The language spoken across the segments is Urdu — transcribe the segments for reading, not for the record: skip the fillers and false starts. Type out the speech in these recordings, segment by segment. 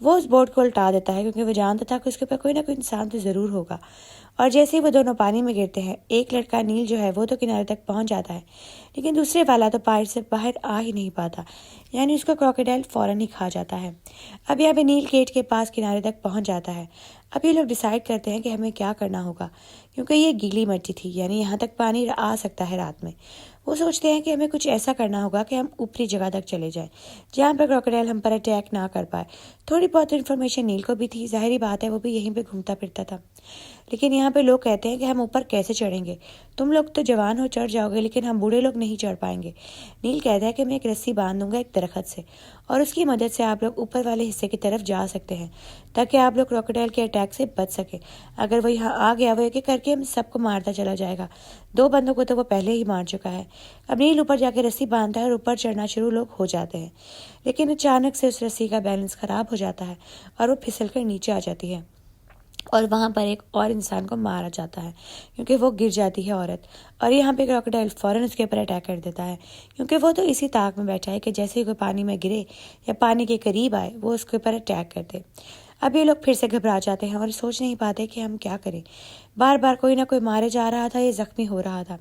وہ اس بوٹ کو الٹا دیتا ہے کیونکہ وہ جانتا تھا کہ اس کے اوپر کوئی نہ کوئی انسان تو ضرور ہوگا۔ اور جیسے ہی وہ دونوں پانی میں گرتے ہیں، ایک لڑکا نیل جو ہے وہ تو کنارے تک پہنچ جاتا ہے، لیکن دوسرے والا تو پانی سے باہر آ ہی نہیں پاتا، یعنی اس کو کراکوڈائل فوراً ہی کھا جاتا ہے۔ اب یہاں پہ نیل کیٹ کے پاس کنارے تک پہنچ جاتا ہے۔ اب یہ لوگ ڈیسائیڈ کرتے ہیں کہ ہمیں کیا کرنا ہوگا، کیونکہ یہ گیلی مٹی تھی، یعنی یہاں تک پانی آ سکتا ہے رات میں۔ وہ سوچتے ہیں کہ ہمیں کچھ ایسا کرنا ہوگا کہ ہم اوپری جگہ تک چلے جائیں جہاں پر کراکوڈائل ہم پر اٹیک نہ کر پائے۔ تھوڑی بہت انفارمیشن نیل کو بھی تھی، ظاہری بات ہے وہ بھی یہیں پہ گھومتا پھرتا تھا، لیکن یہاں پہ لوگ کہتے ہیں کہ ہم اوپر کیسے چڑھیں گے؟ تم لوگ تو جوان ہو، چڑھ جاؤ گے، لیکن ہم بوڑھے لوگ نہیں چڑھ پائیں گے۔ نیل کہتا ہے کہ میں ایک رسی باندھ دوں گا ایک درخت سے، اور اس کی مدد سے آپ لوگ اوپر والے حصے کی طرف جا سکتے ہیں تاکہ آپ لوگ کراکوڈائل کے اٹیک سے بچ سکیں۔ اگر وہ یہاں آ گیا، وہ ایک ایک کر کے ہم سب کو مارتا چلا جائے گا۔ 2 بندوں کو تو وہ پہلے ہی مار چکا ہے۔ اب نیل اوپر جا کے رسی باندھتا ہے اور اوپر چڑھنا شروع لوگ ہو جاتے ہیں، لیکن اچانک سے اس رسی کا بیلنس خراب ہو جاتا ہے اور وہ پھسل کر نیچے آ جاتی ہے، اور وہاں پر ایک اور انسان کو مارا جاتا ہے کیونکہ وہ گر جاتی ہے عورت۔ اور یہاں پہ کراکوڈائل فوراً اس کے اوپر اٹیک کر دیتا ہے، کیونکہ وہ تو اسی طاق میں بیٹھا ہے کہ جیسے ہی کوئی پانی میں گرے یا پانی کے قریب آئے وہ اس کے اوپر اٹیک کر دے۔ اب یہ لوگ پھر سے گھبرا جاتے ہیں اور سوچ نہیں پاتے کہ ہم کیا کریں۔ بار بار کوئی نہ کوئی مارے جا رہا تھا یا زخمی ہو رہا تھا،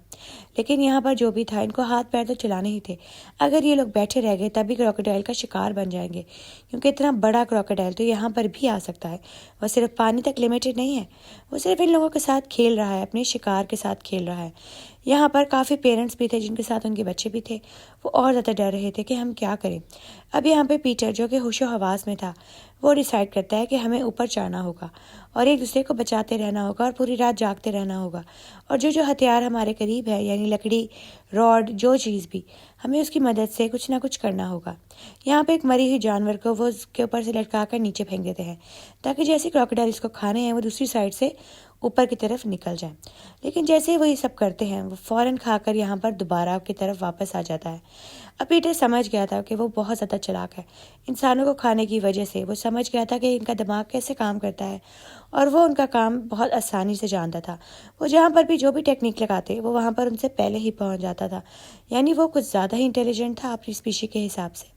لیکن یہاں پر جو بھی تھا ان کو ہاتھ پیر تو چلانے ہی تھے۔ اگر یہ لوگ بیٹھے رہ گئے تبھی کراکوڈائل کا شکار بن جائیں گے، کیونکہ اتنا بڑا کراکوڈائل تو یہاں پر بھی آ سکتا ہے۔ وہ صرف پانی تک لمیٹڈ نہیں ہے، وہ صرف ان لوگوں کے ساتھ کھیل رہا ہے، اپنے شکار کے ساتھ کھیل رہا ہے۔ یہاں پر کافی پیرنٹس بھی تھے جن کے ساتھ ان کے بچے بھی تھے، وہ اور زیادہ ڈر رہے تھے کہ ہم کیا کریں۔ اب یہاں پہ پیٹر جو کہ ہوش و حواس میں تھا، وہ ڈیسائیڈ کرتا ہے کہ ہمیں اوپر چڑھنا ہوگا اور ایک دوسرے کو بچاتے رہنا ہوگا اور پوری رات جاگتے رہنا ہوگا، اور جو ہتھیار ہمارے قریب ہے، یعنی لکڑی، راڈ، جو چیز بھی، ہمیں اس کی مدد سے کچھ نہ کچھ کرنا ہوگا۔ یہاں پہ ایک مری ہوئی جانور کو وہ اس کے اوپر سے لٹکا کر نیچے پھینک دیتے ہیں تاکہ جیسے کراکوڈائل اس کو کھانے ہیں وہ دوسری سائڈ سے اوپر کی طرف نکل جائیں، لیکن جیسے ہی وہ یہ سب کرتے ہیں وہ فوراً کھا کر یہاں پر دوبارہ کی طرف واپس آ جاتا ہے۔ اب پیٹر سمجھ گیا تھا کہ وہ بہت زیادہ چلاک ہے، انسانوں کو کھانے کی وجہ سے وہ سمجھ گیا تھا کہ ان کا دماغ کیسے کام کرتا ہے، اور وہ ان کا کام بہت آسانی سے جانتا تھا۔ وہ جہاں پر بھی جو بھی ٹیکنیک لگاتے وہ وہاں پر ان سے پہلے ہی پہنچ جاتا تھا، یعنی وہ کچھ زیادہ ہی انٹیلیجنٹ تھا اپنی اسپیشی کے حساب سے۔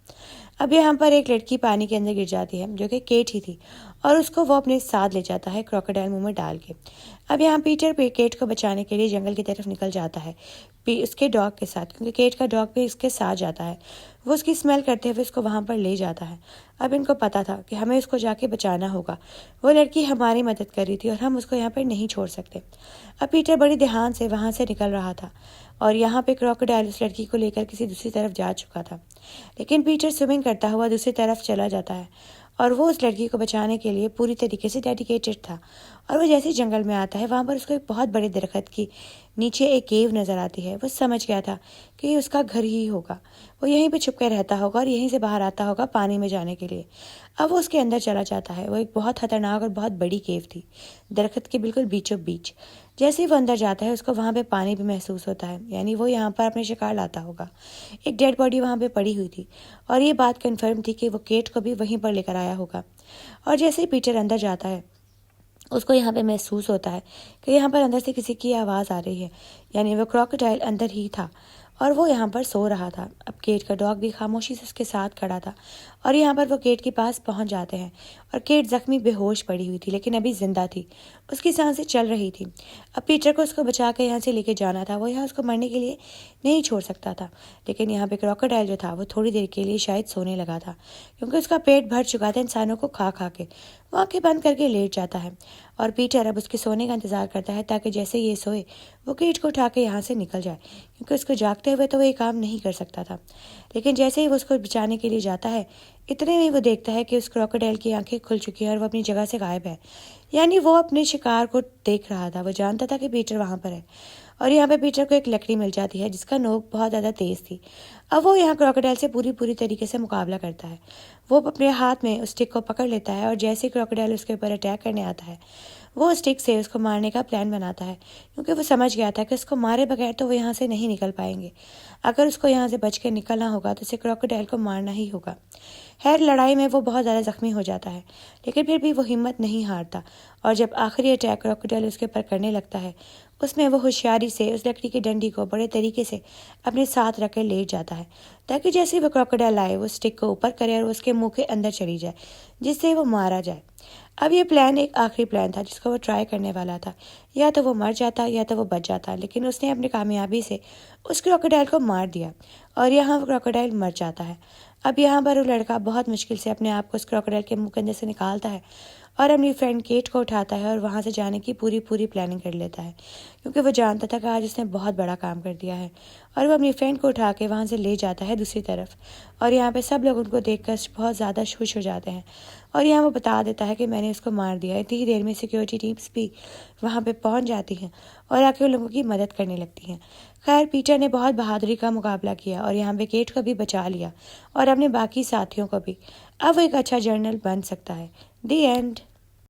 اب یہاں پر ایک لڑکی پانی کے اندر گر جاتی ہے جو کہ کیٹ ہی تھی، اور اس کو وہ اپنے ساتھ لے جاتا ہے کراکوڈائل منہ میں ڈال کے۔ اب یہاں پیٹر کیٹ کو بچانے کے لیے جنگل کی طرف نکل جاتا ہے اس کے ڈاگ کے ساتھ، کیونکہ کیٹ کا ڈاگ بھی اس کے ساتھ جاتا ہے۔ وہ اس کی اسمیل کرتے ہوئے اس کو وہاں پر لے جاتا ہے۔ اب ان کو پتا تھا کہ ہمیں اس کو جا کے بچانا ہوگا، وہ لڑکی ہماری مدد کر رہی تھی اور ہم اس کو یہاں پہ نہیں چھوڑ سکتے۔ اب پیٹر بڑی دھیان سے وہاں سے نکل رہا تھا، اور یہاں پہ کراکوڈائل اس لڑکی کو لے کر کسی دوسری طرف جا چکا تھا، لیکن پیٹر سوئمنگ کرتا ہوا دوسری طرف چلا جاتا ہے، اور وہ اس لڑکی کو بچانے کے لیے پوری طریقے سے ڈیڈیکیٹڈ تھا۔ اور وہ جیسے جنگل میں آتا ہے وہاں پر اس کو ایک بہت بڑے درخت کی نیچے ایک کیو نظر آتی ہے۔ وہ سمجھ گیا تھا کہ یہ اس کا گھر ہی ہوگا، وہ یہیں پہ چھپ کے رہتا ہوگا اور یہیں سے باہر آتا ہوگا پانی میں جانے کے لیے۔ اب وہ اس کے اندر چلا جاتا ہے۔ وہ ایک بہت خطرناک اور بہت بڑی کیو تھی، درخت کے بالکل بیچوں بیچ۔ جیسے ہی وہ اندر جاتا ہے اس کو وہاں پہ پانی بھی محسوس ہوتا ہے، یعنی وہ یہاں پر اپنے شکار لاتا ہوگا۔ ایک ڈیڈ باڈی وہاں پہ پڑی ہوئی تھی، اور یہ بات کنفرم تھی کہ وہ کیٹ کو بھی وہیں پر لے کر آیا ہوگا۔ اور جیسے ہی پیٹر اندر جاتا ہے اس کو یہاں پہ محسوس ہوتا ہے کہ یہاں پر اندر سے کسی کی آواز آ رہی ہے، یعنی وہ کراکوڈائل اندر ہی تھا اور وہ یہاں پر سو رہا تھا۔ اب کیٹ کا ڈاگ بھی خاموشی سے اس کے ساتھ کھڑا تھا، اور یہاں پر وہ کیٹ کے پاس پہنچ جاتے ہیں، اور کیٹ زخمی بے ہوش پڑی ہوئی تھی لیکن ابھی زندہ تھی، اس کی سانسیں چل رہی تھی۔ اب پیٹر کو اس کو بچا کے یہاں سے لے کے جانا تھا، وہ یہاں اس کو مرنے کے لیے نہیں چھوڑ سکتا تھا، لیکن یہاں پہ کراکوڈائل جو تھا وہ تھوڑی دیر کے لیے شاید سونے لگا تھا، کیونکہ اس کا پیٹ بھر چکا تھا انسانوں کو کھا کھا کے۔ وہ آنکھیں بند کر کے لیٹ جاتا ہے، اور پیٹر اب اس کے سونے کا انتظار کرتا ہے تاکہ جیسے یہ سوئے وہ کیٹ کو اٹھا کے یہاں سے نکل جائے، کیونکہ اس کو جاگتے ہوئے تو وہ یہ کام نہیں کر سکتا تھا۔ لیکن جیسے ہی وہ اس کو بچانے کے لیے جاتا ہے اتنے میں وہ دیکھتا ہے کہ اس کراکوڈائل کی آنکھیں کھل چکی ہیں اور وہ اپنی جگہ سے غائب ہے، یعنی وہ اپنے شکار کو دیکھ رہا تھا۔ وہ جانتا تھا کہ پیٹر وہاں پر ہے، اور یہاں پہ پیٹر کو ایک لکڑی مل جاتی ہے جس کا نوک بہت زیادہ تیز تھی۔ اب وہ یہاں کراکوڈائل سے پوری طریقے سے مقابلہ کرتا ہے۔ وہ اپنے ہاتھ میں اس اسٹک کو پکڑ لیتا ہے، اور جیسے کراکوڈائل اس کے اوپر اٹیک کرنے آتا ہے وہ اسٹک سے اس کو مارنے کا پلان بناتا ہے، کیونکہ وہ سمجھ گیا تھا کہ اس کو مارے بغیر تو وہ یہاں سے نہیں نکل پائیں گے۔ اگر اس کو یہاں سے بچ کے نکلنا ہوگا تو اسے کراکوڈائل کو مارنا ہی ہوگا۔ خیر لڑائی میں وہ بہت زیادہ زخمی ہو جاتا ہے، لیکن پھر بھی وہ ہمت نہیں ہارتا، اور جب آخری اٹیک کراکوڈائل اس کے اوپر کرنے لگتا ہے اس میں وہ ہوشیاری سے اس لکڑی کی ڈنڈی کو بڑے طریقے سے اپنے ساتھ رکھ کر لیٹ جاتا ہے تاکہ جیسے وہ کراکوڈائل آئے وہ اسٹک کو اوپر کرے اور اس کے منہ کے اندر چلی جائے جس سے وہ مارا جائے۔ اب یہ پلان ایک آخری پلان تھا جس کو وہ ٹرائی کرنے والا تھا۔ یا تو وہ مر جاتا یا تو وہ بچ جاتا، لیکن اس نے اپنی کامیابی سے اس کراکوڈائل کو مار دیا اور یہاں وہ کراکوڈائل مر جاتا ہے۔ اب یہاں پر وہ لڑکا بہت مشکل سے اپنے آپ کو اس کراکوڈائل کے منہ کے اندر سے نکالتا ہے اور اپنی فرینڈ کیٹ کو اٹھاتا ہے اور وہاں سے جانے کی پوری پلاننگ کر لیتا ہے، کیونکہ وہ جانتا تھا کہ آج اس نے بہت بڑا کام کر دیا ہے، اور وہ اپنی فرینڈ کو اٹھا کے وہاں سے لے جاتا ہے دوسری طرف۔ اور یہاں پہ سب لوگ ان کو دیکھ کر بہت زیادہ خوش ہو جاتے ہیں، اور یہاں وہ بتا دیتا ہے کہ میں نے اس کو مار دیا۔ اتنی ہی دیر میں سیکیورٹی ٹیمز بھی وہاں پہ پہنچ جاتی ہیں اور آ کے ان لوگوں کی مدد کرنے لگتی ہیں۔ خیر، پیٹر نے بہت بہادری کا مقابلہ کیا اور یہاں پہ کیٹ کو بھی بچا لیا اور اپنے باقی ساتھیوں کو بھی۔ اب وہ ایک اچھا جرنل بن سکتا ہے۔ The end.